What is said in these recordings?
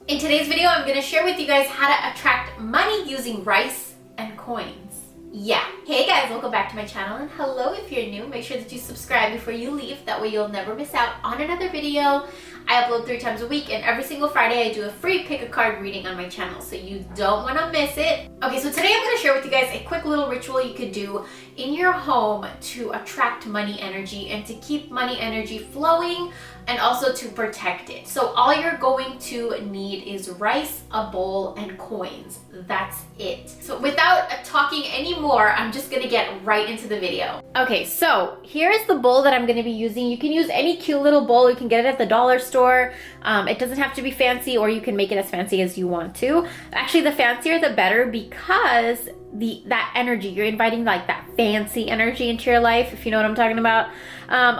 In today's video, I'm gonna share with you guys how to attract money using rice and coins. Yeah. Hey guys, welcome back to my channel, and hello if you're new. Make sure that you subscribe before you leave. That way you'll never miss out on another video. I upload 3 times a week, and every single Friday I do a free pick a card reading on my channel, so you don't want to miss it. Okay, so today I'm going to share with you guys a quick little ritual you could do in your home to attract money energy and to keep money energy flowing and also to protect it. So all you're going to need is rice, a bowl, and coins. That's it. So without talking anymore, I'm just gonna get right into the video. Okay, so here's the bowl that I'm gonna be using. You can use any cute little bowl. You can get it at the dollar store. It doesn't have to be fancy, or you can make it as fancy as you want to. Actually, the fancier the better, because that energy, you're inviting like that fancy energy into your life, if you know what I'm talking about.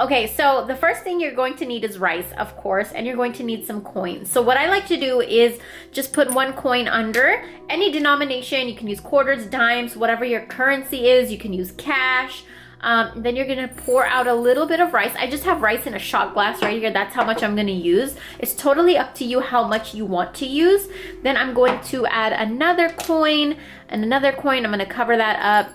Okay, so the first thing you're going to need is rice, of course, and you're going to need some coins. So what I like to do is just put one coin under any denomination. You can use quarters, dimes, whatever your currency is. You can use cash. Then you're gonna pour out a little bit of rice. I just have rice in a shot glass right here. That's how much I'm gonna use. It's totally up to you how much you want to use. Then I'm going to add another coin and another coin. I'm gonna cover that up.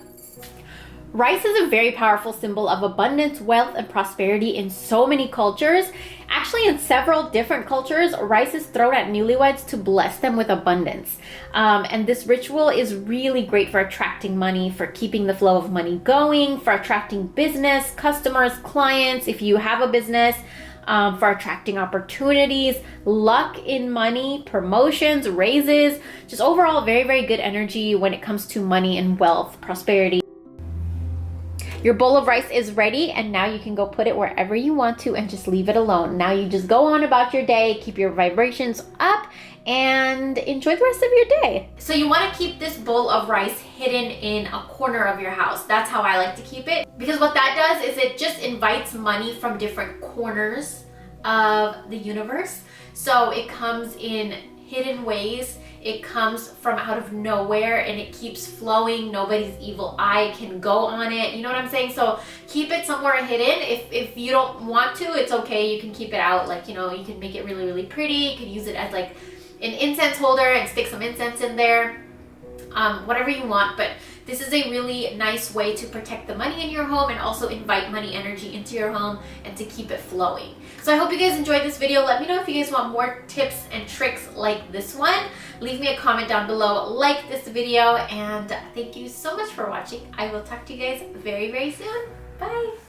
Rice is a very powerful symbol of abundance, wealth, and prosperity in so many cultures. Actually, in several different cultures, rice is thrown at newlyweds to bless them with abundance. And this ritual is really great for attracting money, for keeping the flow of money going, for attracting business, customers, clients, if you have a business, for attracting opportunities, luck in money, promotions, raises, just overall very, very good energy when it comes to money and wealth, prosperity. Your bowl of rice is ready, and now you can go put it wherever you want to and just leave it alone. Now you just go on about your day, keep your vibrations up, and enjoy the rest of your day. So you want to keep this bowl of rice hidden in a corner of your house. That's how I like to keep it, because what that does is it just invites money from different corners of the universe. So it comes in hidden ways. It comes from out of nowhere, and it keeps flowing. Nobody's evil eye can go on it. You know what I'm saying? So keep it somewhere hidden. If you don't want to, it's okay. You can keep it out. Like, you know, you can make it really, really pretty. You can use it as like an incense holder and stick some incense in there. Whatever you want, but this is a really nice way to protect the money in your home and also invite money energy into your home and to keep it flowing. So I hope you guys enjoyed this video. Let me know if you guys want more tips and tricks like this one. Leave me a comment down below, like this video, and thank you so much for watching. I will talk to you guys very, very soon. Bye.